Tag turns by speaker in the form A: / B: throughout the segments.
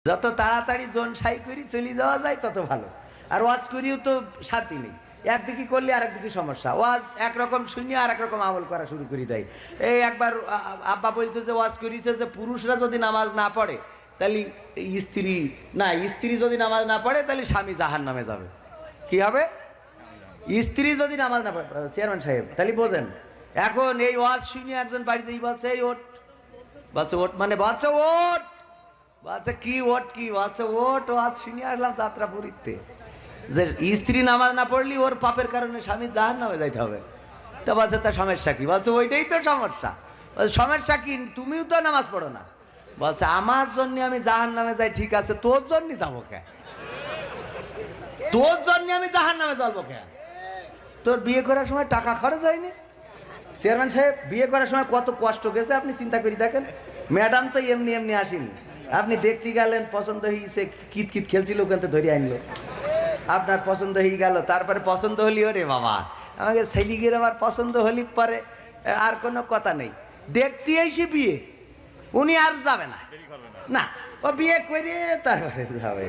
A: যত তাড়াতাড়ি জন সাই করি চলে যাওয়া যায় তত ভালো। আর ওয়াজ করিও তো শান্তি নেই, একদিকে করলে আর একদিকে সমস্যা। ওয়াজ একরকম শুনি আর একরকম আমল করা শুরু করে দেয়। এই একবার আব্বা বলছে যে ওয়াজ করিছে যে পুরুষরা যদি নামাজ না পড়ে তাহলে স্ত্রী যদি নামাজ না পড়ে তাহলে স্বামী জাহান্নামে যাবে। কি হবে? স্ত্রী যদি নামাজ না পড়ে। চেয়ারম্যান সাহেব তাহলে বোঝেন। এখন এই ওয়াজ শুনি একজন বাড়িতে বলছে এই ওট, বলছে ওট মানে বলছে ওট, বলছে কি ওট কি, বলছে ওট ওয়াজ শুনে আসলাম যাত্রাপুরীতে যে স্ত্রী নামাজ না পড়লি ওর পাপের কারণে স্বামী জাহান্নামে যাইতে হবে। তো বলছে তার সমস্যা কি? বলছে ওইটাই তো সমস্যা। সমস্যা কি? তুমিও তো নামাজ পড়ো না। বলছে আমার জন্য আমি জাহান্নামে যাই, ঠিক আছে, তোর জন্য যাবো কেন? তোর জন্য আমি জাহান্নামে যাবো কেন? তোর বিয়ে করার সময় টাকা খরচ হয়নি? চেয়ারম্যান সাহেব বিয়ে করার সময় কত কষ্ট গেছে আপনি চিন্তা করে দেখেন। ম্যাডাম তো এমনি এমনি আসেনি, আপনি দেখতে গেলেন, পছন্দ হয়েছে, কিত কিত খেলছিল, ওখান থেকে ধরে আনলো, আপনার পছন্দ হয়ে গেল। তারপরে পছন্দ হলি, ওরে বাবা আমাকে ছেলিগের আবার পছন্দ হলি পরে আর কোনো কথা নেই, দেখতে এসে বিয়ে, উনি আর যাবে না, না ও বিয়ে করে তারপরে যাবে।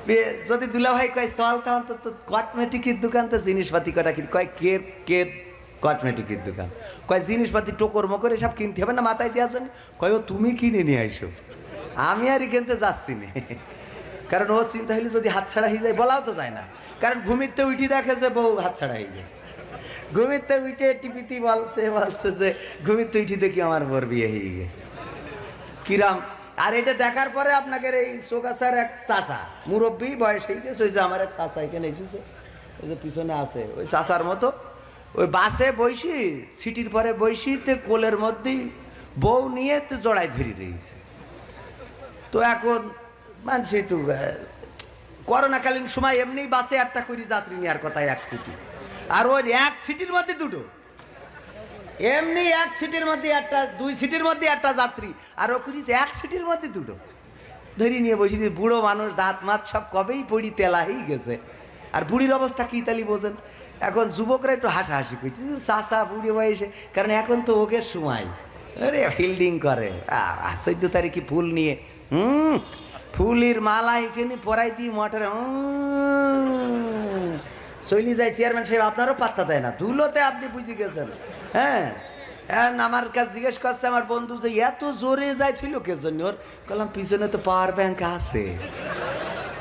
A: বিয়ে যদি দুলাভাই কয় চল তখন তো কসমেটিকের দোকান, তো জিনিসপাতি কটা কিন, কয় কে কসমেটিকের দোকান, কয় জিনিসপাতি টোকর মকর এসব কিনতে হবে না মাথায় দেওয়ার জন্য, কয় ও তুমি কিনে নিয়ে আইসো, আমি আর কিনতে যাচ্ছি না। কারণ ও চিন্তা হইলে যদি হাতছাড়া হয়ে যায়, বলাও তো যায় না, কারণ ঘুমিতে উঠি দেখে যে বউ হাতছাড়া হয়ে যায়, ঘুমিতে উঠে টিপিতি বলছে যে ঘুমিতে উঠি দেখি আমার বর বিয়ে হয়ে গে কিরাম। আর এটা দেখার পরে আপনাকে এই চোকাছার এক চাচা মুরব্বী বয়স হয়ে গেছে, ওই যে আমার এক চাচা এখানে এসেছে, ওই যে পিছনে আছে, ওই চাচার মতো ওই বাসে বসি, সিটির পরে বসি, তে কোলের মধ্যেই বউ নিয়ে তো জড়াই ধরি রয়েছে। তো এখন মানুষ একটু করোনাকালীন সময় এমনি বাসে একটা করে যাত্রী নেওয়ার কথা, এক সিটি, আর ওই এক সিটির মধ্যে দুটো, এমনি এক সিটির মধ্যে একটা, দুই সিটির মধ্যে একটা যাত্রী, আর ও করিস এক সিটির মধ্যে দুটো ধরি নিয়ে বসি। বুড়ো মানুষ, দাঁত মাত সব কবেই পড়ি তেলা হয়ে গেছে। আর বুড়ির অবস্থা কী তালি বোঝেন। এখন যুবকরা একটু হাসাহাসি করছে চাষা বুড়ি বয়সে, কারণ এখন তো ওকে সময়, আরে ফিল্ডিং করে 14 তারিখে ফুল নিয়ে, ফুলের মালা এখানে পরাই দিই মোটরে চলি যায়। চেয়ারম্যান সাহেব আপনারও পাত্তা দেয় না, ধুলোতে আপনি বুঝে গেছেন। হ্যাঁ, আমার কাছে জিজ্ঞেস করছে আমার বন্ধু যে এত জোরে যায় ছিল কে জন্য, ওর বললাম পিছনে তো পাওয়ার ব্যাংক আছে,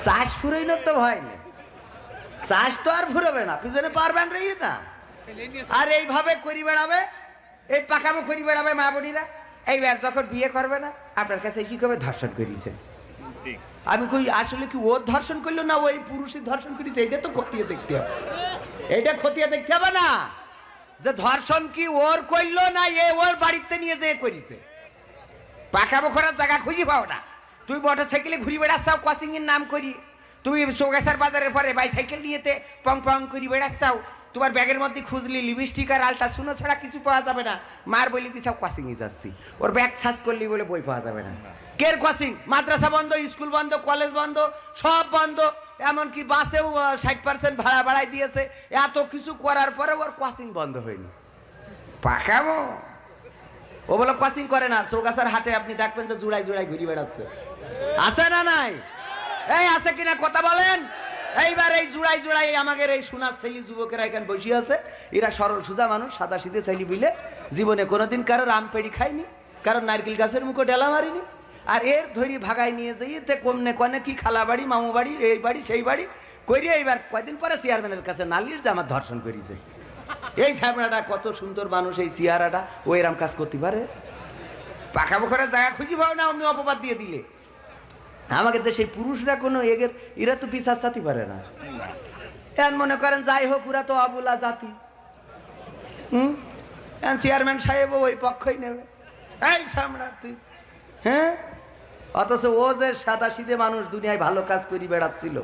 A: চাষ ফুরোই না তো ভয় নেই, চাষ তো আর ফুরবে না, পিছনে পাওয়ার ব্যাংক রই না। আর এইভাবে করি বেড়াবে, এই পাকামো করি বেড়াবে মা বোনিরা। এইবার যখন বিয়ে করবে না, আপনার কাছে এসে কবে ধর্ষণ করিয়েছে। আমি কই আসলে কি ওর ধর্ষণ করলো না ওই পুরুষের ধর্ষণ করেছে, এটা তো খতিয়ে দেখতে হবে, এটা খতিয়ে দেখতে হবে না যে ধর্ষণ কি ওর করলো না এ ওর বাড়িতে নিয়ে যেয়ে করেছে। পাকামো করার জায়গা খুঁজি পাও না, তুই মোটর সাইকেলে ঘুরি বেড়াচ্ছাও কোচিং এর নাম করি, তুমি চৌগাছার বাজারের পরে বাইসাইকেল নিয়েতে পং পং করি বেড়াচ্ছাও, তোমার ব্যাগের মধ্যে খুঁজলি লিপস্টিক আর আলটা শুনো ছাড়া কিছু পাওয়া যাবে না। মার বলি কি সব কোচিংয়ে যাচ্ছি, ওর ব্যাগ সার্চ করলি বলে বই পাওয়া যাবে না। কের কোচিং? মাদ্রাসা বন্ধ, স্কুল বন্ধ, কলেজ বন্ধ, সব বন্ধ, এমনকি বাসেও 60% ভাড়া বাড়াই দিয়েছে। এত কিছু করার পরে ওর কোচিং বন্ধ হয়নি। পাকামো ও বলে কোচিং করে না। চৌগাছার হাটে আপনি দেখবেন যে জুড়াই জুড়াই ঘুরি বেড়াচ্ছে, আছে না নাই? এই আছে কিনা কথা বলেন। এইবার এই জুড়াই জুড়াই আমাদের এই সোনার ছেলে যুবকেরা এখানে বসে আছে, এরা সরল সোজা মানুষ, সাদা সিধে ছেলে বুঝলে, জীবনে কোনোদিন কারো রাম পেড়ি খায়নি, কারণ নারকেল গাছের মুখে ডেলা মারিনি। আর এর ধরি ভাগাই নিয়ে যাইতে কমনে কনে কি খালা বাড়ি, মামু বাড়ি, এই বাড়ি সেই বাড়ি করিয়ে এইবার কয়দিন পরে চেয়ারম্যানের কাছে নালির যে আমার ধর্ষণ করেছে। এই ঝামেলাটা কত সুন্দর মানুষ, এই চেহারাটা ও এরম কাজ করতে পারে? পাকা পোখরের জায়গা খুঁজি পাও না অমনি অপবাদ দিয়ে দিলে। আমাকে দেশে পুরুষরা কোনো এরা তো বিশ্বাস চাতে পারে না। এখন মনে করেন যাই হোক ওরা তো আবুলা জাতি, চেয়ারম্যান সাহেব ওই পক্ষই নেবে, এই সামরা তুই। হ্যাঁ, অথচ ও যে সাদা সিধে মানুষ দুনিয়ায় ভালো কাজ করে বেড়াচ্ছিল,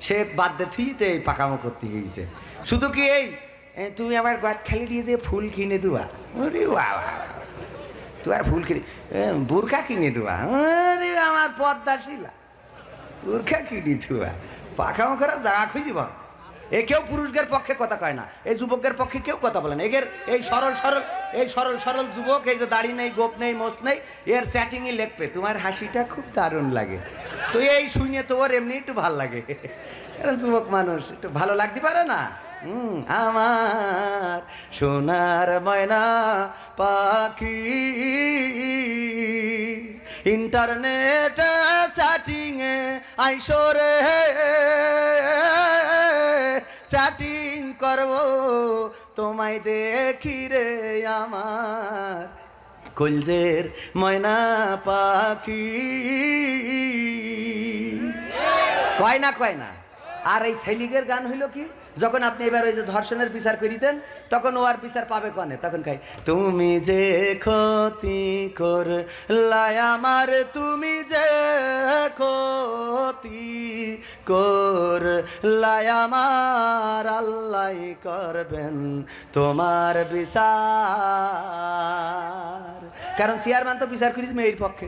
A: সে বাদ দে থুইতে এই পাকামো করতে হয়েছে। শুধু কি এই তুমি আমার গাছ খালি দিয়ে যে ফুল কিনে দেওয়া, তুই আর ফুল কিনে বোরখা কিনে দেওয়া, আমার পদ্মা শিলা বোরখা কিনে দেওয়া, পাকামো করা জায়গা খুঁজি পাও। এ কেউ পুরুষদের পক্ষে কথা কয় না, এই যুবকদের পক্ষে কেউ কথা বলে না। এর এই সরল সরল যুবক, এই যে দাড়ি নেই, গোপ নেই, মোষ নেই, এর চ্যাটিংয়ে লিখবে তোমার হাসিটা খুব দারুণ লাগে, তো এই শুনে তো ওর এমনি একটু ভাল লাগে, এরকম যুবক মানুষ একটু ভালো লাগতে পারে না। আমার সোনার ময়না পাখি ইন্টারনেটে চ্যাটিংয়ে আইসরে চ্যাটিং করব তোমায় দেখি রে আমার কলজের ময়না পাখি। কয় না কয় না। আর এই ছেলিগের গান হইল কি, যখন আপনি এবার ওই যে ধর্ষণের বিচার করিতেন তখন ও আর বিচার পাবে কনে, তখন খাই তুমি যে ক্ষতি করলাই আমার, তুমি যে ক্ষতি করলাই আমার, আল্লাহ করবেন তোমার বিচার। কারণ চেয়ারম্যান তো বিচার করিস মেয়ের পক্ষে,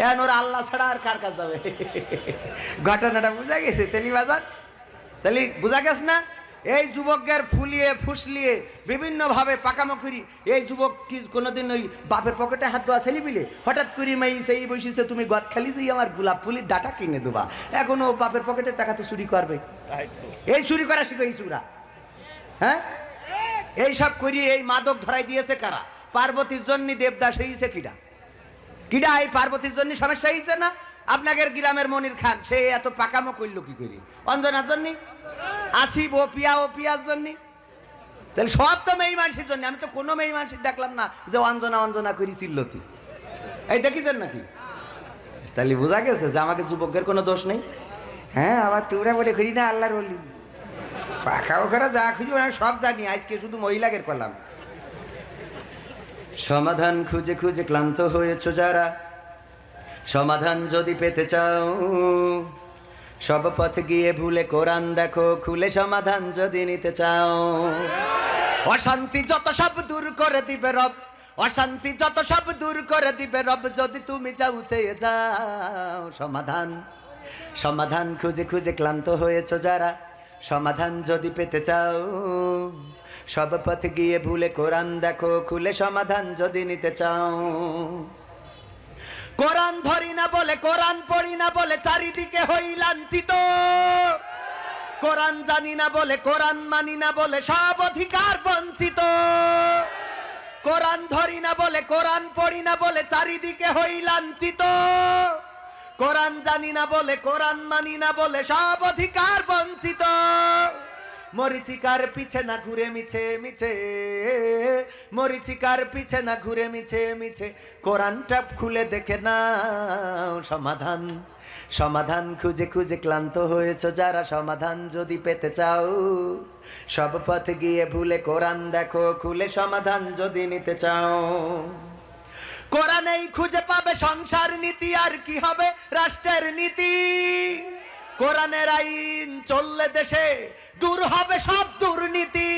A: এখন ওর আল্লাহ ছাড়া আর কার কাজ যাবে। ঘটনাটা বোঝা গেছে তেলি বাজার, তাহলে বোঝা গেছে না? এই যুবকের ফুলিয়ে ফুসলিয়ে বিভিন্নভাবে পাকামো করি, এই যুবক কি কোনোদিন ওই বাপের পকেটে হাত দেওয়া ছেলে বিলে হঠাৎ করি মাই সেই বসেছে তুমি গদ খালি যে আমার গোলাপ ফুলির ডাটা কিনে দেবা, এখনো বাপের পকেটের টাকা তো চুরি করবে। এই চুরি করা শিখো এই চুরা, হ্যাঁ এইসব করি এই মাদক ধরাই দিয়েছে কারা? পার্বতীর জন্য দেবদাস হয়েছে কিডা? কিডা এই পার্বতীর জন্য সমস্যা হয়েছে না? আপনাদের গ্রামের মনির খান সে এত পাকামো করলো কি করি? অঞ্জনার জন্য, আসিফ ও পিয়ার জন্য। তাহলে সব তো মেয়ে মানুষের জন্য। আমি তো কোনো মেয়ে মানুষের দেখলাম না যে অঞ্জনা অঞ্জনা করি চিল্লতি, এই দেখিছেন নাকি? তাহলে বোঝা গেছে যে আমাকে যুবকের কোনো দোষ নেই। হ্যাঁ আবার তোরা বলে করি না আল্লাহর বলি, পাখা ওখানে যা খুঁজি আমি সব জানি, আজকে শুধু মহিলাদের করলাম। সমাধান খুঁজে খুঁজে ক্লান্ত হয়েছ যারা, সমাধান যদি পেতে চাও সব পথ গিয়ে ভুলে কোরআন দেখো খুলে, সমাধান যদি নিতে চাও। অশান্তি যত সব দূর করে দিবে রব, অশান্তি যত সব দূর করে দিবে রব, যদি তুমি চাও চেয়ে যাও সমাধান। সমাধান খুঁজে খুঁজে ক্লান্ত হয়েছ যারা, সমাধান যদি পেতে চাও সব পথ গিয়ে ভুলে কোরআন দেখো খুলে, সমাধান যদি নিতে চাও। কোরআন ধরি না বলে, কোরআন পড়ি না বলে চারিদিকে হই লাঞ্ছিত, কোরআন জানি না বলে, কোরআন মানি না বলে সব অধিকার বঞ্চিত। কোরআন ধরি না বলে, কোরআন পড়ি না বলে চারিদিকে হই লাঞ্ছিত, কোরআন জানি না বলে, কোরআন মানি না বলে সব অধিকার বঞ্চিত। মরিচিকার পিছে না ঘুরে মিছে মিছে, মরিচিকার পিছে না ঘুরে মিছে মিছে, কোরআনটা খুলে দেখে নাও সমাধান। সমাধান খুঁজে খুঁজে ক্লান্ত হয়েছ যারা, সমাধান যদি পেতে চাও সব পথ গিয়ে ভুলে কোরআন দেখো খুলে, সমাধান যদি নিতে চাও। কোরআনেই খুঁজে পাবে সংসার নীতি, আর কি হবে রাষ্ট্রের নীতি। কোরআনের আইন চললে দেশে দূর হবে সব দুর্নীতি।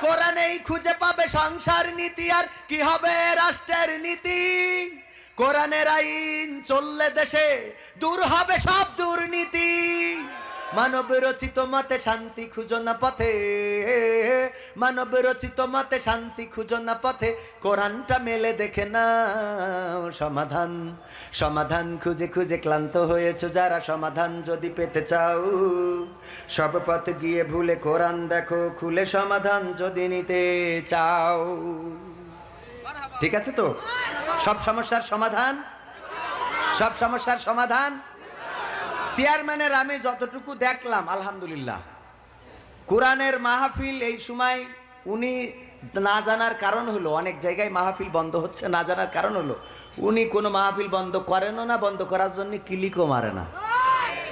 A: কোরআনেই খুঁজে পাবে সংসার নীতি, আর কি হবে রাষ্ট্রের নীতি। কোরআনের আইন চললে দেশে দূর হবে সব দুর্নীতি। মানব রচিত মতে শান্তি খুঁজো না পথে, মানব রচিত মতে শান্তি খুঁজো না পথে, কোরআনটা মেলে দেখে নাও সমাধান। সমাধান খুঁজে খুঁজে ক্লান্ত হয়েছ যারা, সমাধান যদি পেতে চাও সব পথ গিয়ে ভুলে কোরআন দেখো খুলে, সমাধান যদি নিতে চাও। ঠিক আছে তো? সব সমস্যার সমাধান, সব সমস্যার সমাধান। চেয়ারম্যানের আমি যতটুকু দেখলাম আলহামদুলিল্লাহ, কোরআনের মাহফিল এই সময় উনি না জানার কারণ হলো, অনেক জায়গায় মাহফিল বন্ধ হচ্ছে না জানার কারণ হলো উনি কোনো মাহফিল বন্ধ করেনও না, বন্ধ করার জন্য ক্লিকও মারে না।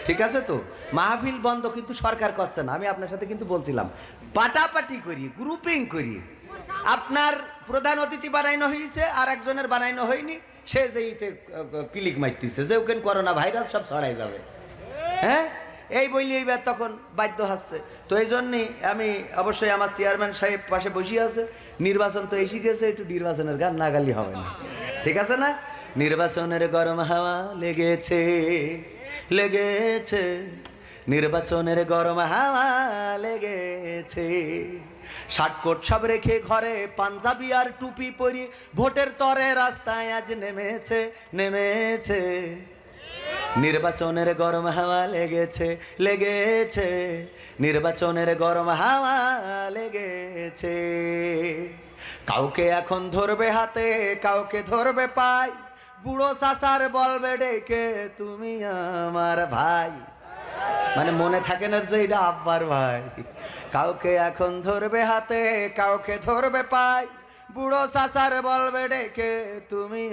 A: ঠিক আছে তো? মাহফিল বন্ধ কিন্তু সরকার করছে না। আমি আপনার সাথে কিন্তু বলছিলাম পাটাপাটি করি, গ্রুপিং করি। আপনার প্রধান অতিথি বানাইনো হয়েছে আর একজনের বানাইনো হয়নি, সে যে ইতে ক্লিক মারতেছে যে ওখানে করোনা ভাইরাস সব ছড়াই যাবে। হ্যাঁ এই বইলে এইবার তখন বাধ্য হচ্ছে। তো এই জন্যই আমি অবশ্যই আমার চেয়ারম্যান সাহেব পাশে বসে আছে, নির্বাচন তো এসে গেছে, একটু নির্বাচনের গান না গালি হবে না। ঠিক আছে না? নির্বাচনের গরম হাওয়া লেগেছে লেগেছে, নির্বাচনের গরম হাওয়া লেগেছে, শার্টকোট সব রেখে ঘরে পাঞ্জাবি আর টুপি পরি ভোটের তরে রাস্তায় আজ নেমেছে নেমেছে। নির্বাচনের গরম হাওয়া লেগেছে লেগেছে, নির্বাচনের গরম হাওয়া লেগেছে। কাউকে এখন ধরবে হাতে, কাউকে ধরবে পাই, বুড়ো চাচার বলবে ডেকে তুমি আমার ভাই। মানে মনে থাকে না যে এটা আব্বার ভাই। কাউকে এখন ধরবে হাতে, কাউকে ধরবে পাই, বুড়ো চাচার বলবে ডেকে তুমি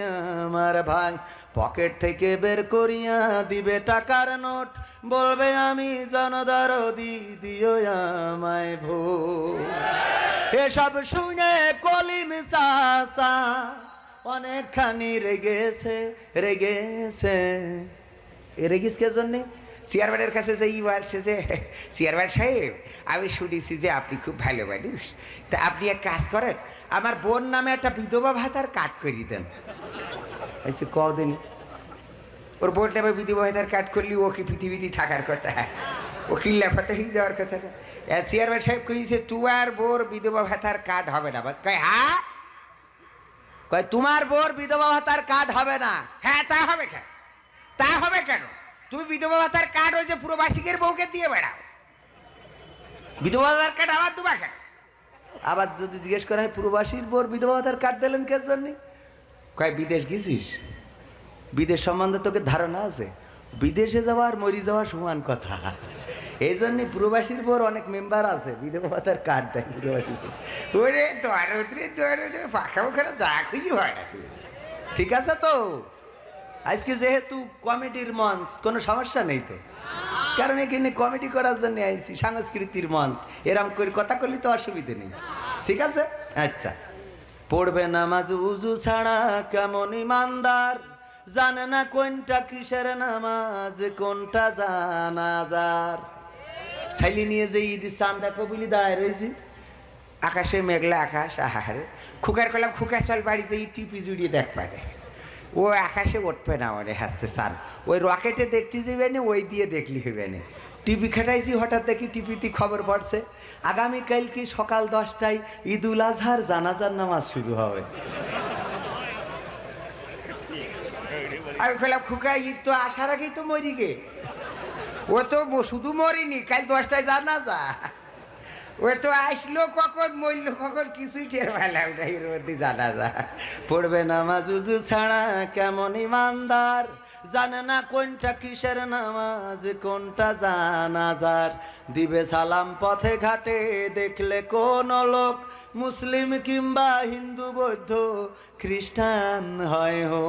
A: আমার ভাই। পকেট থেকে বের করিয়া দিবে টাকার নোট, বলবে আমি জনদরদি দিও আমায় ভোট। এসব শুনে কলিম চাচা অনেকখানি রেগেছে রেগেছে। রেগিস কে জন্যে? চেয়ারম্যানের কাছে যেই বলছে যে চেয়ারম্যান সাহেব আমি শুনেছি যে আপনি খুব ভালো মানুষ, তা আপনি এক কাজ করেন, আমার বোন নামে একটা বিধবা ভাতার কার্ড করিয়ে দেন। এসে কদিন ওর বোন নামে বিধবা ভাতার কার্ড করলি ও কি পৃথিবীতে থাকার কথা, ও কি লেফাতে হয়ে যাওয়ার কথা না। চেয়ারম্যান সাহেব কইছে তোমার বোর বিধবা ভাতার কার্ড হবে না। কয় হ্যাঁ, কয় তোমার বোর বিধবা ভাতার কার্ড হবে না। হ্যাঁ তা হবে কেন, তা হবে কেন? তুমি বিধবা ভাতার কার্ড ওই যে প্রবাসীদের বউকে দিয়ে বেড়াও, বিধবা ভাতার কার্ড আবার তোমার কেন? আবার যদি জিজ্ঞেস করা হয় প্রবাসীর বোর বিধবা ভাতার কার্ড দিলেন কে জন্য? কয় বিদেশ গেছিস, বিদেশ সম্বন্ধে তোকে ধারণা আছে, বিদেশে যাওয়া আর মরি যাওয়া সমান কথা। এই জন্যে প্রবাসীর বোর অনেক মেম্বার আছে, বিধবা ভাতার কার্ড দেয় প্রবাসী। ওরে দোয়ারে ফাঁকা ওখানে যা খুঁজি হয় না। ঠিক আছে তো, আজকে যেহেতু কমেডির মঞ্চ, কোনো সমস্যা নেই তো, কারণ এখানে কমেডি করার জন্য আইছি, সংস্কৃতির মঞ্চ, এরম করে কথা করলে তো অসুবিধে নেই। ঠিক আছে, আচ্ছা। পড়বে নামাজ উজু ছাড়া কেমন ইমানদার, জানে না কোনটা কিসের নামাজ কোনটা জানাজার। ছাইলি নিয়ে যে ঈদ চান্দা কবিলি দাঁড়ায় রয়েছি, আকাশে মেঘলা আকাশ, আহারে খুকার করলাম খুকা চল বাড়িতে এই টিপি জুড়িয়ে দেখ পারে, ও আকাশে উঠবে না মনে হাসছে সান, ওই রকেটে দেখতে যাবে না, ওই দিয়ে দেখলি হইবে না। টিভি খাটাইছি, হঠাৎ দেখি টিভিতে খবর পড়ছে আগামীকাল কি সকাল 10টায় ঈদুল আজহার জানাজার নামাজ শুরু হবে। আমি বললাম খুকা ঈদ তো আসার আগেই তো মরি গে, ও তো শুধু মরিনি, কাল 10টায় জানাজা, ও তো আসলো কখন মরলো কখন কিছুই টের পেলাম না, এর মধ্যে জানাজা। পড়বে নামাজ উজু ছাড়া কেমন ইমানদার, জানে না কোনটা কিসের নামাজ কোনটা জানাজার। দিবে সালাম পথে ঘাটে দেখলে কোন লোক, মুসলিম কিংবা হিন্দু বৌদ্ধ খ্রিস্টান হয় হো।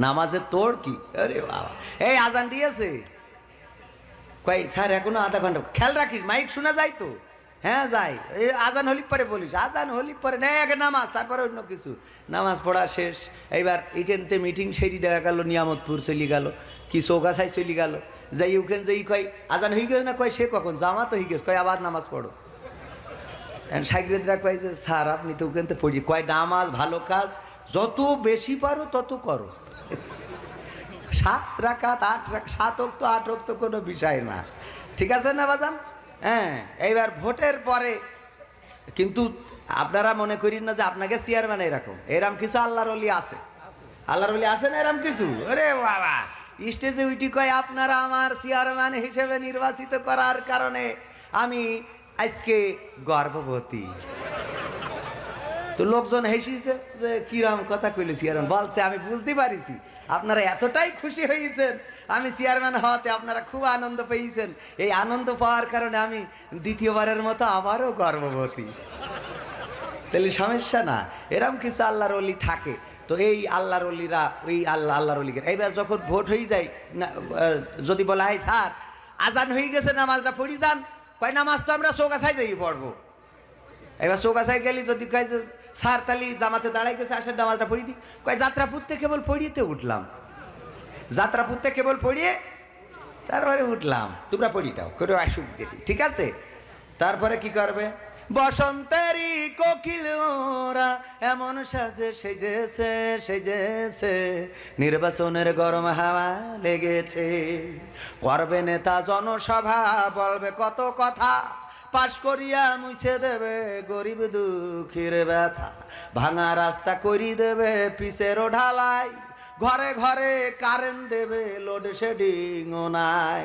A: নামাজের তোর কি? আরে বাবা, এই আজান দিয়েছে কই স্যার এখনো আধা ঘন্টা, খেয়াল রাখিস মাইক শোনা যায় তো? হ্যাঁ যাই, এই আজান হলি পরে বলিস, আজান হলি পরে নেই আগে নামাজ, তারপরে অন্য কিছু। নামাজ পড়া শেষ, এইবার এখানতে মিটিং সেরি দেখা গেল, নিয়ামতপুর চলে গেল, কি চৌগাছাই চলে গেল, যাই ওখানে যাই কয় আজান হয়ে গেছে না, কয় সে কখন জামাত হয়ে গেছে, কয় আবার নামাজ পড়ো। সাগরেদরা কয় যে স্যার আপনি তো ওখানতে পড়ি, কয় নামাজ ভালো কাজ, যত বেশি পারো তত করো। 7 রাকাত 8 রাকাত 7 হোক তো 8 হোক তো কোনো বিষয় না, ঠিক আছে না বাজান? হ্যাঁ, এইবার ভোটের পরে কিন্তু আপনারা মনে করেন না যে আপনাকে চেয়ারম্যান এরকম, এরম কিছু আল্লাহর ওলি আছে, আল্লাহর ওলি আছে না এরম কিছু? আরে বাবা, স্টেজে উঠি কয় আপনারা আমার চেয়ারম্যান হিসেবে নির্বাচিত করার কারণে আমি আজকে গর্ভবতী। তো লোকজন হেসিছে যে কিরম কথা কইলে চেয়ারম্যান, বলছে আমি বুঝতে পারিছি আপনারা এতটাই খুশি হয়েছেন আমি চেয়ারম্যান হওয়াতে, আপনারা খুব আনন্দ পেয়েছেন, এই আনন্দ পাওয়ার কারণে আমি দ্বিতীয়বারের মতো আবারও গর্ভবতী। তাহলে সমস্যা না, এরম কিছু আল্লাহর ওলি থাকে। তো এই আল্লাহর ওলিরা, ওই আল্লাহর ওলিকে এইবার যখন ভোট হয়ে যায় না, যদি বলা হয় স্যার আজান হয়ে গেছে নামাজটা পড়ি যান, কয় নামাজ তো আমরা চৌগাছায় যাই পড়বো। এবার চৌগাছায় গেলি যদি কয় যে স্যার তালি জামাতে দাঁড়াই গেছে আসেন নামাজটা পড়িনি, কয় যাত্রাপুরতে কেবল পড়িয়েতে উঠলাম, যাত্রাপুরতে কেবল পড়িয়ে তারপরে উঠলাম, তোমরা পড়িটাও করে অসুবিধে নেই, ঠিক আছে? তারপরে কি করবে? বসন্তেরই কোকিল ওরা এমন সাজে সেজেছে সেজেছে, নির্বাচনের গরম হাওয়া লেগেছে, করবে নেতা জনসভা বলবে কত কথা, পাশ করিয়া মুছে দেবে গরিব দুঃখীর ব্যথা, ভাঙা রাস্তা করি দেবে পিসেরও ঢালাই, ঘরে ঘরে কারেন্ট দেবে, লোডশেডিংও নাই।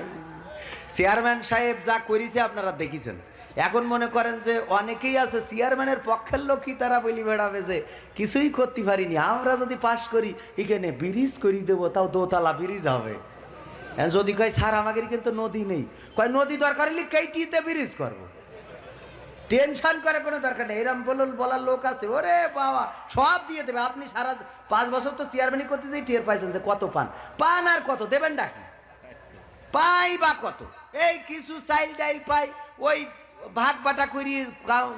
A: চেয়ারম্যান সাহেব যা করেছে আপনারা দেখেছেন। এখন মনে করেন যে অনেকেই আছে চেয়ারম্যানের পক্ষের লোকই তারা বলি বেড়াবে যে কিছুই করতে পারিনি, আমরা যদি পাশ করি এখানে ব্রিজ করে দেবো, তাও দোতলা ব্রিজ হবে। যদি কয় স্যার আমাদের কিন্তু নদী নেই, কয় নদী দরকার হলে কেটিতে ব্রিজ করবো, টেনশন করে কোনো দরকার নেই। এরম বলার লোক আছে, ওরে বাবা সব দিয়ে দেবে। আপনি সারা 5 বছর তো চেয়ারম্যানই করতে যাই, টের পাইছেন যে কত পান আর কত দেবেন ডাকি পাই বা কত। এই কিছু চাইল ডাইল পাই, ওই ভাগ বাটা করি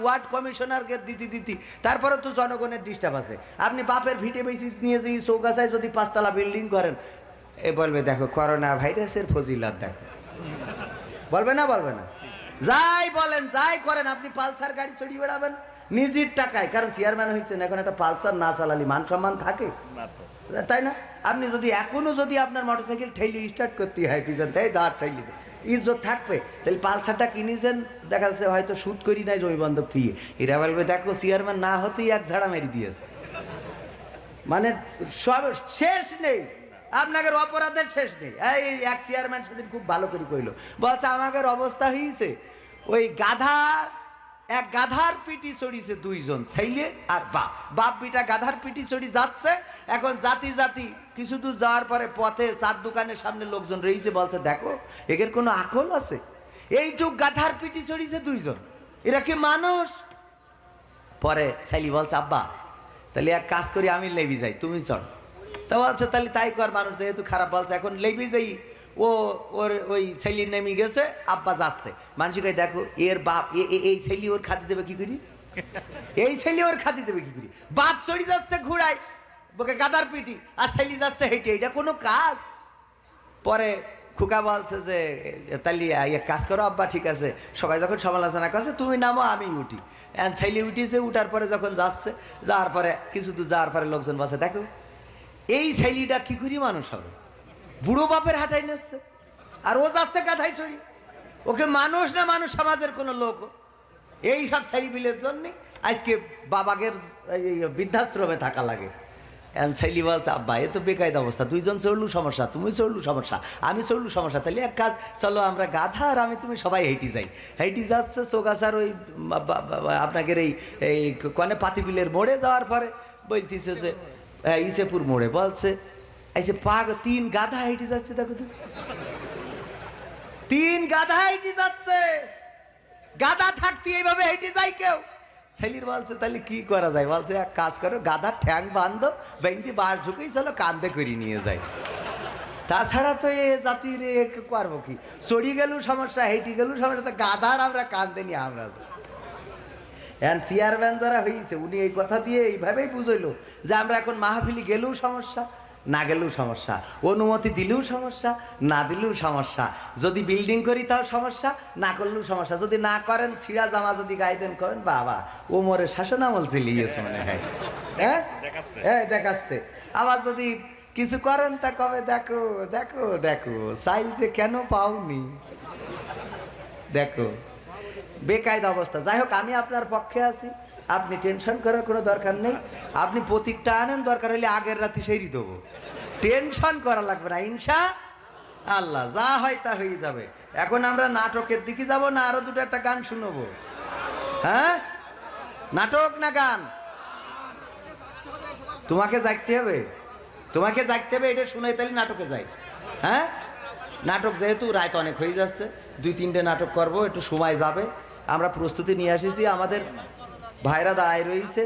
A: ওয়ার্ড কমিশনারকে দিতি, তারপরে তো জনগণের ডিস্টার্ব আছে। আপনি বাপের ভিটে বেশি নিয়ে যেই চৌগাছায় যদি 5 তলা বিল্ডিং করেন, এ বলবে দেখো করোনা ভাইরাসের ফজিলত দেখো, বলবে না? বলবে না? যাই বলেন যাই করেন, আপনি পালসার গাড়ি চড়িয়ে বেড়াবেন নিজের টাকায়, কারণ চেয়ারম্যান হয়েছেন। এখন একটা পালসার না চালালি মান সম্মান থাকে, তাই না? আপনি যদি এখনো যদি আপনার মোটরসাইকেল ঠেলি স্টার্ট করতে হয় পিছন তাই দাঁড় ঠেলি ইজ্জত থাকবে। তাহলে পালসারটা কিনেছেন, দেখা যাচ্ছে হয়তো সুদ করি নাই জমি বন্ধক থুয়ে, এরা বলবে দেখো চেয়ারম্যান না হতেই এক ঝাড়া মেরে দিয়েছে। মানে সব শেষ নেই, আপনাদের অপরাধের শেষ নেই। এই এক চেয়ারম্যান সেদিন খুব ভালো করে কইল, বলছে আমাদের অবস্থা হয়েছে ওই এক গাধার পিটি চড়িছে 2 জন ছেলে আর বাপ বিটা গাধার পিটি চড়ি যাচ্ছে। এখন জাতি কিছু দূর যাওয়ার পরে পথে 4 দোকানের সামনে লোকজন রয়েছে, বলছে দেখো এদের কোনো আকল আছে, এইটুক গাধার পিটি চড়িছে 2 জন, এরা কি মানুষ? পরে ছেলে বলছে আব্বা তাহলে এক কাজ করি আমি লেবি যাই, তুমি চড়। তা বলছে তাহলে তাই কর, মানুষ যেহেতু খারাপ বলছে এখন লেবি যাই। ওর ওই ছেলে নেমে গেছে, আব্বা যাচ্ছে, মানুষকে দেখো এর বাপ এই ছেলে ওর খাতি দেবে কি করি, এই ছেলে ওর খাতি দেবে কি করি? বাপ চড়ি যাচ্ছে ঘুরাই বুকে গাদার পিটি, আর ছেলে যাচ্ছে হেঁটে, এটা কোনো কাজ? পরে খুকা বলছে যে তাহলে এক কাজ করো আব্বা, ঠিক আছে। সবাই যখন সমালোচনা করছে তুমি নামো আমি উঠি, ছেলে উঠিছে, উঠার পরে যখন যাওয়ার পরে কিছু দূর যাওয়ার পরে লোকজন বলছে দেখো এই ছেলেটা কি করি মানুষ হবে, বুড়ো বাপের হাঁটাই নিচ্ছে আর ও যাচ্ছে গাধাই চড়ি, ওকে মানুষ না মানুষ সমাজের কোনো লোক? এই সব ছেলেপিলের জন্যে আজকে বাবাগের বৃদ্ধাশ্রমে থাকা লাগে। ছেলে বলছে আব্বা এ তো বেকায়দা অবস্থা, 2 জন চড়লু সমস্যা, তুমি চড়লু সমস্যা, আমি চড়লু সমস্যা, তাহলে এক কাজ চলো আমরা গাধা আর আমি তুমি সবাই হেঁটে যাই। হেঁটে যাচ্ছে চৌগাছার ওই আপনাদের এই কনে পাতিবিলের মোড়ে যাওয়ার পরে বলতেছে যে ইসেপুর মোড়ে, বলছে এই যে 3 গাধা হেঁটে যাচ্ছে, দেখো তো 3 গাধা হেঁটে যাচ্ছে, গাধা থাকতে এইভাবে হেঁটে যায় কেউ? ছেলির বলছে তাহলে কি করা যায়? বলছে এক কাজ করো, গাধার ঠ্যাং বাঁধো, বেঁধে বাস ঢুকেই চলো কান্দে করে নিয়ে যায়। তাছাড়া তো এ জাতির করবো কি? চড়ি গেলেও সমস্যা, হেঁটে গেলেও সমস্যা, গাধার আমরা কান্দে নিয়ে আমরা। এখন চেয়ারম্যান যারা হয়েছে উনি এই কথা দিয়ে এইভাবেই বুঝইল যে আমরা এখন মাহফিলি গেলেও সমস্যা, না গেলেও সমস্যা, অনুমতি দিলেও সমস্যা, না দিলেও সমস্যা, যদি বিল্ডিং করি তাও সমস্যা, না করলেও সমস্যা, যদি না করেন ছিঁড়া জামা যদি গায়ে দেন করেন বাবা ওমরের শাসন আমল চালিয়েছে মনে হয়, হ্যাঁ দেখাচ্ছে। আবার যদি কিছু করেন তা কবে দেখো দেখো দেখো চাইল যে কেন পাওনি, দেখো বেকায়দা অবস্থা। যাই হোক আমি আপনার পক্ষে আছি, আপনি টেনশন করার কোনো দরকার নেই। আপনি প্রতীকটা আনেন, দরকার হলে আগের রাতে সেরি দেবো, টেনশন করা লাগবে না ইনশা আল্লাহ, যা হয় তা হয়ে যাবে। এখন আমরা নাটকের দিকে যাব না আরো 2-1 গান শুনবো? হ্যাঁ নাটক না গান? তোমাকে জাগতে হবে, তোমাকে জাগতে হবে, এটা শুনে তাহলে নাটকে যাই। হ্যাঁ নাটক যেহেতু রাত অনেক হয়ে যাচ্ছে, 2-3টে নাটক করব, একটু সময় যাবে, আমরা প্রস্তুতি নিয়ে এসেছি, আমাদের ভাইরা দাঁড়ায় রয়েছে।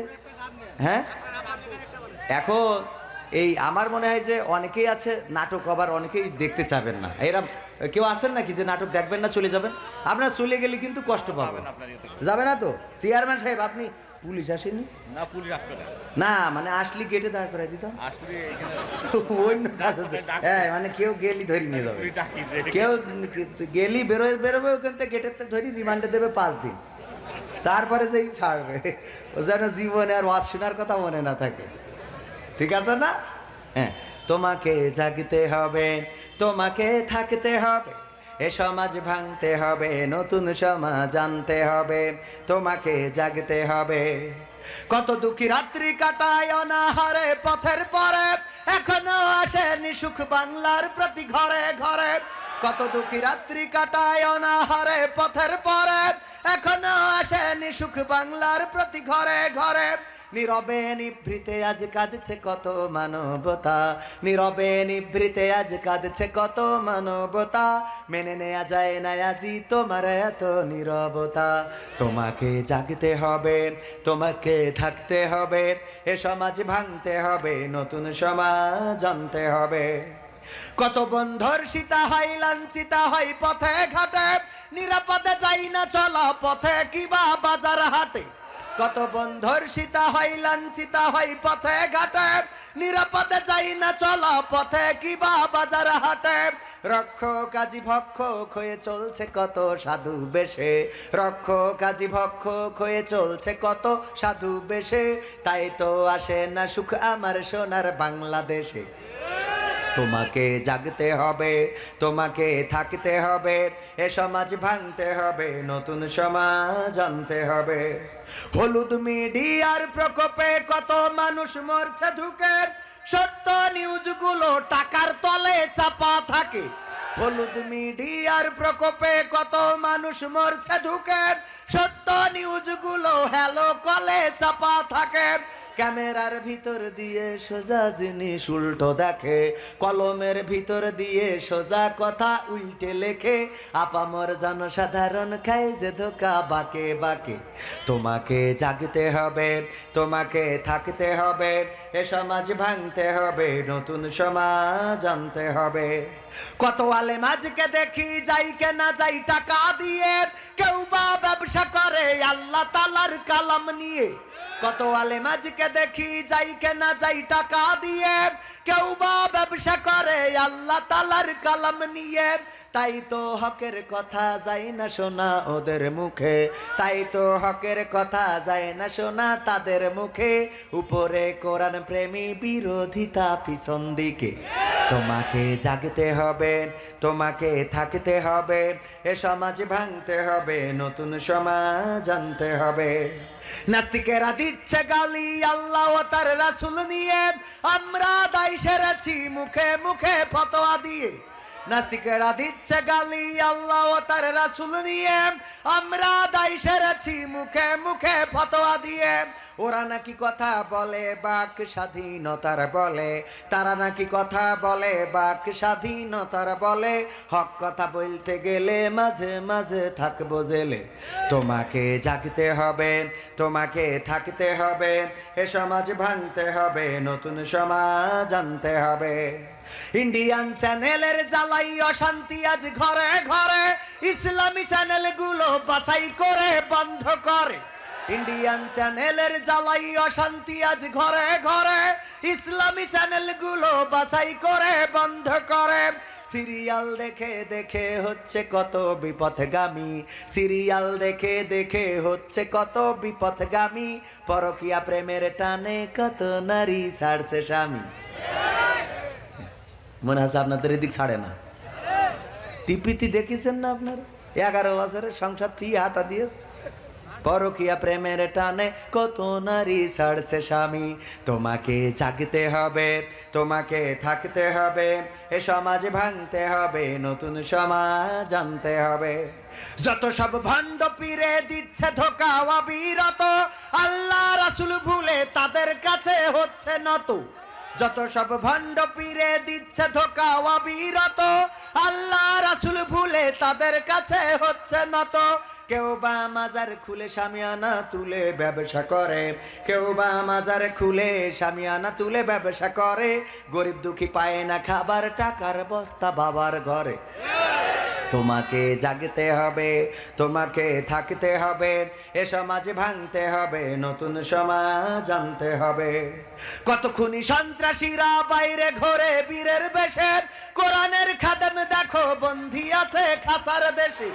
A: হ্যাঁ এখন এই আমার মনে হয় যে অনেকেই আছে নাটক, আবার অনেকেই দেখতে চাবেন না। এরা কেউ আছেন নাকি যে নাটক দেখবেন না চলে যাবেন? আপনারা চলে গেলে কিন্তু কষ্ট পাবেন, যাবে না তো? চেয়ারম্যান সাহেব আপনি পুলিশ আসেনি না? পুলিশ আসবে না, মানে আসলে গেটে দাঁড় করাই দিতাম, অন্য কাজ আছে। হ্যাঁ মানে কেউ গেলি ধরি নিয়ে যাবে, কেউ গেলি বেরোবে ওখান থেকে গেটের ধরি রিমান্ডে দেবে 5 দিন, তারপরে যেই ছাড়বে, ও যেন জীবনে আর ওয়াজ শোনার কথা মনে না থাকে, ঠিক আছে না? হ্যাঁ তোমাকে জাগতে হবে, তোমাকে থাকতে হবে, এ সমাজ ভাঙতে হবে, নতুন সমাজ আনতে হবে, তোমাকে জাগতে হবে। কত দুঃখী রাত্রি কাটায় অনাহারে পথের পরে, এখনো আসেনি সুখ বাংলার প্রতি ঘরে ঘরে। কত দুঃখী রাত্রি কাটায় অনাহারে পথের পরে, এখনো আসেনি সুখ বাংলার প্রতি ঘরে ঘরে। নীরবে নিভৃতে আজ কাঁদছে কত মানবতা, নীরবে নিভৃতে আজ কাঁদছে কত মানবতা। মেনে নেওয়া যায় না আজি তোমার এত নীরবতা। তোমাকে জাগতে হবে, তোমাকে থাকতে হবে, এ সমাজ ভাঙতে হবে, নতুন সমাজ আনতে হবে। কত বন্ধুর সীতা হয় লাঞ্ছিতা হয় পথে ঘাটে, নিরাপদে যাই না চলা পথে কিবা বাজার হাটে। কত বন্ধুর সীতা হয় লাঞ্ছিতা হয় পথে ঘাটে, নিরাপদে যাই না চলা পথে কিবা বাজার হাটে। রক্ষ কাজী ভক্ষক হয়ে চলছে কত সাধু বেশে, রক্ষ কাজী ভক্ষক হয়ে চলছে কত সাধু বেশে। তাই তো আসে না সুখ আমার সোনার বাংলাদেশে। তোমাকে জাগতে হবে, তোমাকে থাকতে হবে, এ সমাজ ভাঙতে হবে, নতুন সমাজ আনতে হবে। হলুদ মিডিয়ার প্রকোপে কত মানুষ মরছে ঢুকে, সত্য নিউজগুলো টাকার তলে চাপা থাকে। হলুদ মিডিয়ার প্রকোপে কত মানুষ মরছে ঢুকে, সত্য নিউজগুলো হ্যালো কলে চাপা থাকে। ক্যামেরার ভিতর দিয়ে সোজা জিনিস উল্টো দেখে, কলমের ভিতর দিয়ে সোজা কথা উল্টে লেখে। আপামর জনসাধারণ খায় যে ধোকা বাকে বাকে। তোমাকে জাগতে হবে, তোমাকে থাকতে হবে, এ সমাজ ভাঙতে হবে, নতুন সমাজ আনতে হবে। কত আলেম আজকে দেখি যাই কে না যাই টাকা দিয়ে, কেউ বা ব্যবসা করে আল্লাহ তাআলার কালাম নিয়ে। কত আলেম আজকে দেখি যাই কে না যাই টাকা দিয়ে, কেউ বা ব্যবসা করে আল্লাহ তাআলার কালাম নিয়ে। তাই তো হকের কথা যায় না শোনা ওদের মুখে, তাই তো হকের কথা যায় না শোনা তাদের মুখে। উপরে কোরআন প্রেমী বিরোধিতা পিছন দিকে। তোমাকে জাগতে হবে, তোমাকে থাকতে হবে, এ সমাজ ভাঙতে হবে, নতুন সমাজ আনতে হবে। নাস্তিকেরা দিচ্ছে গালি আল্লাহ ও তার রাসূল নিয়ে, আমরা দায় সেরেছি মুখে মুখে ফতোয়া দিয়ে। নাস্তিকেরা দিচ্ছে গালি আল্লাহ ও তার রাসূল নিয়ে, আমরা দায় সেরেছি মুখে মুখে ফতোয়া দিয়ে। ওরা নাকি কথা বলে বাক স্বাধীনতার বলে, তারা নাকি কথা বলে বাক স্বাধীনতার বলে। হক কথা বলতে গেলে মাঝে মাঝে থাকবো জেলে। তোমাকে জাগতে হবে, তোমাকে থাকতে হবে, এ সমাজ ভাঙতে হবে, নতুন সমাজ আনতে হবে। ইন্ডিয়ান চ্যানেলের জ্বালাই অশান্তি আজ ঘরে ঘরে, ইসলামী চ্যানেলগুলো বাছাই করে বন্ধ করে। ইন্ডিয়ান চ্যানেলের জ্বালাই অশান্তি আজ ঘরে ঘরে, ইসলামী চ্যানেলগুলো বাছাই করে বন্ধ করে। সিরিয়াল দেখে দেখে হচ্ছে কত বিপথগামী, সিরিয়াল দেখে দেখে হচ্ছে কত বিপথগামী। পরকীয়া প্রেমের টানে কত নারী ছাড়ছে স্বামী। মনে হচ্ছে আপনাদের এদিক ছাড়ে না। টিপিতে দেখেছেন না আপনারা? 11 বছরের সংসার থেকে হাঁটা দিয়েছে। পরকীয়া প্রেমের টানে কত নারী ছাড়ছে স্বামী। তোমাকে জাগতে হবে, তোমাকে থাকতে হবে, এ সমাজ ভাঙতে হবে, নতুন সমাজ আনতে হবে। যত সব ভণ্ড পীরে দিচ্ছে ধোকা অবিরত, আল্লাহ রাসূল ভুলে তাদের কাছে হচ্ছে নত। যত সব ভণ্ড পীরে দিচ্ছে ধোকা অবিরত, আল্লাহ রাসূল ভুলে তাদের কাছে হচ্ছে নত। কেউ বা মাজার খুলে শামিয়ানা তুলে ব্যবসা করে, কেউ বা মাজার খুলে শামিয়ানা তুলে ব্যবসা করে। গরিব দুঃখী পায় না খাবার, টাকার বস্তা বাবার ঘরে। তোমাকে জাগতে হবে, তোমাকে থাকতে হবে, এ সমাজ ভাঙতে হবে, নতুন সমাজ আনতে হবে। কত খুনি সন্ত্রাসীরা বাইরে ঘোরে বীরের বেশে, কোরআনের খাদেম দেখো বন্দী আছে খাসার দেশে।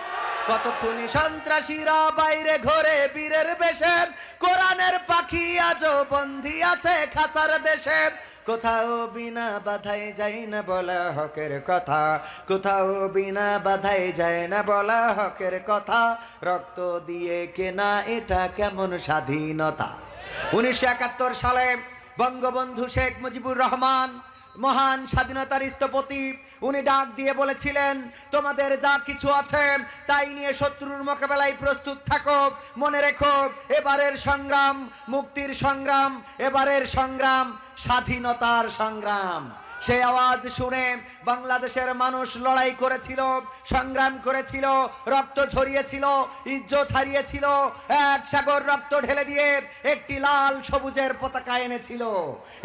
A: কত খুনি সন্ত্রাসীরা বাইরে ঘোরে বীরের বেশে, কোরআনের পাখি আজও বন্দী আছে খাসার দেশে। কোথাও বিনা বাধায় যায় না বলা হকের কথা, কোথাও বিনা বাধায় যায় না বলা হকের কথা, রক্ত দিয়ে কেনা এটা কেমন স্বাধীনতা। 1971 সালে বঙ্গবন্ধু শেখ মুজিবুর রহমান মহান স্বাধীনতার স্থপতি, উনি ডাক দিয়ে বলেছিলেন তোমাদের যা কিছু আছে তাই নিয়ে শত্রুর মোকাবেলায় প্রস্তুত থাকো। মনে রেখো এবারের সংগ্রাম মুক্তির সংগ্রাম, এবারের সংগ্রাম স্বাধীনতার সংগ্রাম। সেই আওয়াজ শুনে বাংলাদেশের মানুষ লড়াই করেছিল, সংগ্রাম করেছিল, রক্ত ঝরিয়েছিল, ইজ্জত হারিয়েছিল, এক সাগর রক্ত ঢেলে দিয়ে একটি লাল সবুজের পতাকা এনেছিল।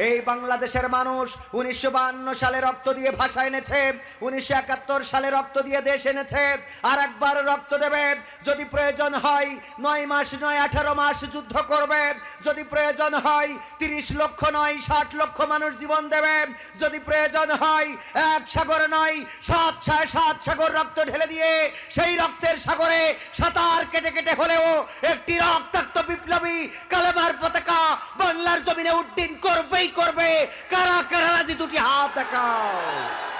A: এই বাংলাদেশের মানুষ 1952 সালে রক্ত দিয়ে ভাষা এনেছে, 1971 সালে রক্ত দিয়ে দেশ এনেছে, আর একবার রক্ত দেবে। যদি প্রয়োজন হয় 9 মাস নয় 18 মাস যুদ্ধ করবে, যদি প্রয়োজন হয় 30 লক্ষ নয় 60 লক্ষ মানুষ জীবন দেবে, যদি প্রয়োজন হয় এক সাগর নয় 7 সাগর রক্ত ঢেলে দিয়ে সেই রক্তের সাগরে সাঁতার কেটে কেটে হলেও একটি রক্তাক্ত বিপ্লবী কালেমার পতাকা বাংলার জমিনে উড্ডীন করবেই করবে। কারা কারা রাজি দুটি হাত দেখাও।